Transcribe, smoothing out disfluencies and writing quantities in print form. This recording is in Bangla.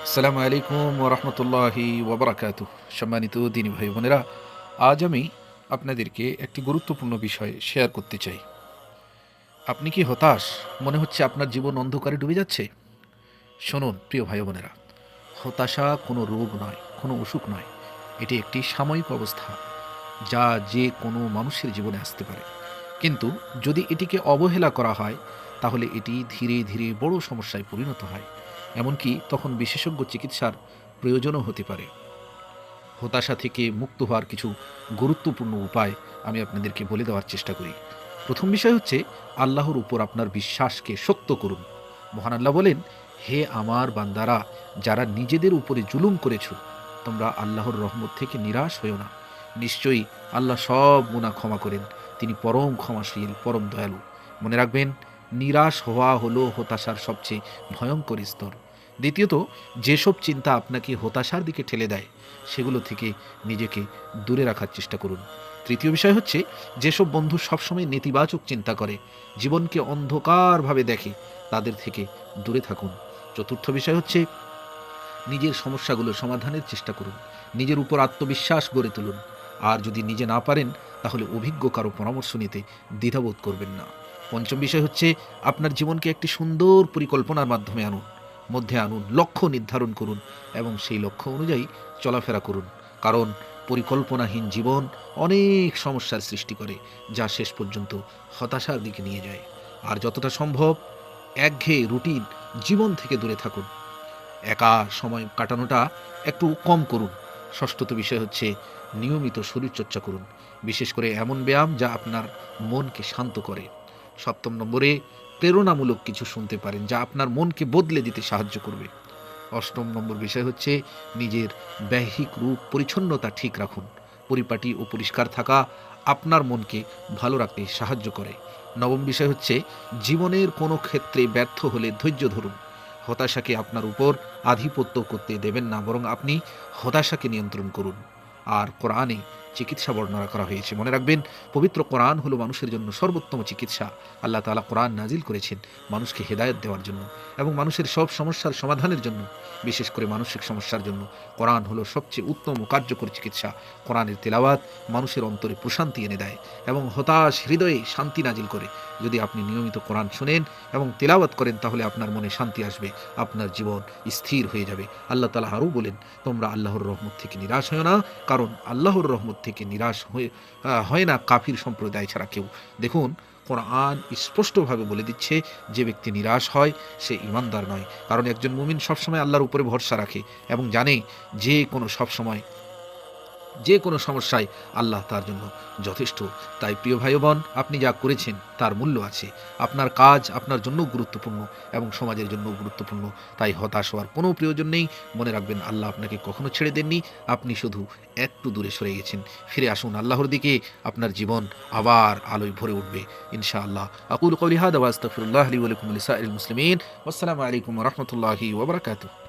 আসসালামু আলাইকুম ওরহমতুল্লাহি ওবরাকাতুহ। সম্মানিত দিনী ভাই বোনেরা, আজ আমি আপনাদেরকে একটি গুরুত্বপূর্ণ বিষয় শেয়ার করতে চাই। আপনি কি হতাশ? মনে হচ্ছে আপনার জীবন অন্ধকারে ডুবে যাচ্ছে? শুনুন প্রিয় ভাই বোনেরা, হতাশা কোনো রোগ নয়, কোনো অসুখ নয়। এটি একটি সাময়িক অবস্থা যা যে কোনো মানুষের জীবনে আসতে পারে। কিন্তু যদি এটিকে অবহেলা করা হয়, তাহলে এটি ধীরে ধীরে বড় সমস্যায় পরিণত হয়। এমনকি তখন বিশেষজ্ঞ চিকিৎসার প্রয়োজনও হতে পারে। হতাশা থেকে মুক্ত হওয়ার কিছু গুরুত্বপূর্ণ উপায় আমি আপনাদেরকে বলে দেওয়ার চেষ্টা করি। প্রথম বিষয় হচ্ছে, আল্লাহর উপর আপনার বিশ্বাসকে শক্ত করুন। মহান আল্লাহ বলেন, হে আমার বান্দারা, যারা নিজেদের উপরে জুলুম করেছ, তোমরা আল্লাহর রহমত থেকে নিরাশ হইও না। নিশ্চয়ই আল্লাহ সব গুনাহ ক্ষমা করেন। তিনি পরম ক্ষমাশীল, পরম দয়ালু। মনে রাখবেন, নিরাশ হওয়া হলো হতাশার সবচেয়ে ভয়ঙ্কর স্তর। দ্বিতীয়ত, যেসব চিন্তা আপনাকে হতাশার দিকে ঠেলে দেয়, সেগুলো থেকে নিজেকে দূরে রাখার চেষ্টা করুন। তৃতীয় বিষয় হচ্ছে, যেসব বন্ধু সবসময় নেতিবাচক চিন্তা করে, জীবনকে অন্ধকারভাবে দেখে, তাদের থেকে দূরে থাকুন। চতুর্থ বিষয় হচ্ছে, নিজের সমস্যাগুলো সমাধানের চেষ্টা করুন। নিজের উপর আত্মবিশ্বাস গড়ে তুলুন। আর যদি নিজে না পারেন, তাহলে অভিজ্ঞ কারো পরামর্শ নিতে দ্বিধাবোধ করবেন না। পঞ্চম বিষয় হচ্ছে, আপনার জীবনকে একটি সুন্দর পরিকল্পনার মাধ্যমে মধ্যে আনুন। লক্ষ্য নির্ধারণ করুন এবং সেই লক্ষ্য অনুযায়ী চলাফেরা করুন। কারণ পরিকল্পনাহীন জীবন অনেক সমস্যার সৃষ্টি করে, যা শেষ পর্যন্ত হতাশার দিকে নিয়ে যায়। আর যতটা সম্ভব একঘেয়ে রুটিন জীবন থেকে দূরে থাকুন। একা সময় কাটানোটা একটু কম করুন। ষষ্ঠত বিষয় হচ্ছে, নিয়মিত শরীরচর্চা করুন। বিশেষ করে এমন ব্যায়াম যা আপনার মনকে শান্ত করে। সপ্তম নম্বরে, প্রেরণামূলক কিছু শুনতে পারেন যা আপনার মনকে বদলে দিতে সাহায্য করবে। অষ্টম নম্বর বিষয় হচ্ছে, নিজের বাহ্যিক রূপ পরিচ্ছন্নতা ঠিক রাখুন। পরিপাটি ও পরিষ্কার থাকা আপনার মনকে ভালো রাখতে সাহায্য করে। নবম বিষয় হচ্ছে, জীবনের কোনো ক্ষেত্রে ব্যর্থ হলে ধৈর্য ধরুন। হতাশাকে আপনার উপর আধিপত্য করতে দেবেন না, বরং আপনি হতাশাকে নিয়ন্ত্রণ করুন। আর কোরআনে চিকিৎসা বর্ণনা করা হয়েছে। মনে রাখবেন, পবিত্র কোরআন হলো মানুষের জন্য সর্বোত্তম চিকিৎসা। আল্লাহ তাআলা কোরআন নাজিল করেছেন মানুষকে হেদায়েত দেওয়ার জন্য এবং মানুষের সব সমস্যার সমাধানের জন্য। বিশেষ করে মানসিক সমস্যার জন্য কোরআন হলো সবচেয়ে উত্তম ও কার্যকর চিকিৎসা। কোরআনের তেলাওয়াত মানুষের অন্তরে প্রশান্তি এনে দেয় এবং হতাশ হৃদয়ে শান্তি নাজিল করে। যদি আপনি নিয়মিত কোরআন শুনেন এবং তেলাওয়াত করেন, তাহলে আপনার মনে শান্তি আসবে, আপনার জীবন স্থির হয়ে যাবে। আল্লাহ তাআলা আরও বলেন, তোমরা আল্লাহর রহমত থেকে নিরাশ হয় না, কারণ আল্লাহর রহমত থেকে নিরাশ হয় না কাফির সম্প্রদায় ছাড়া কেউ। দেখুন, কোরআন স্পষ্টভাবে বলে দিচ্ছে, যে ব্যক্তি নিরাশ হয় সে ঈমানদার নয়। কারণ একজন মুমিন সবসময় আল্লাহর উপরে ভরসা রাখে এবং জানে যে কোনো সমস্যায় আল্লাহ তার জন্য যথেষ্ট। তাই প্রিয় ভাই বোন, আপনি যা করেছেন তার মূল্য আছে। আপনার কাজ আপনার জন্য গুরুত্বপূর্ণ এবং সমাজের জন্য গুরুত্বপূর্ণ। তাই হতাশ হওয়ার কোনো প্রয়োজন নেই। মনে রাখবেন, আল্লাহ আপনাকে কখনো ছেড়ে দেননি। আপনি শুধু একটু দূরে সরে গেছেন। ফিরে আসুন আল্লাহর দিকে, আপনার জীবন আবার আলোয় ভরে উঠবে ইনশাআল্লাহ। আকুলু কওলি হাযা ওয়া আস্তাগফিরুল্লাহ লি ওয়া লাকুম ওয়া লিসাইরিল মুসলিমিন। ওয়াসসালামু আলাইকুম ওয়া রাহমাতুল্লাহি ওয়া বারাকাতুহু।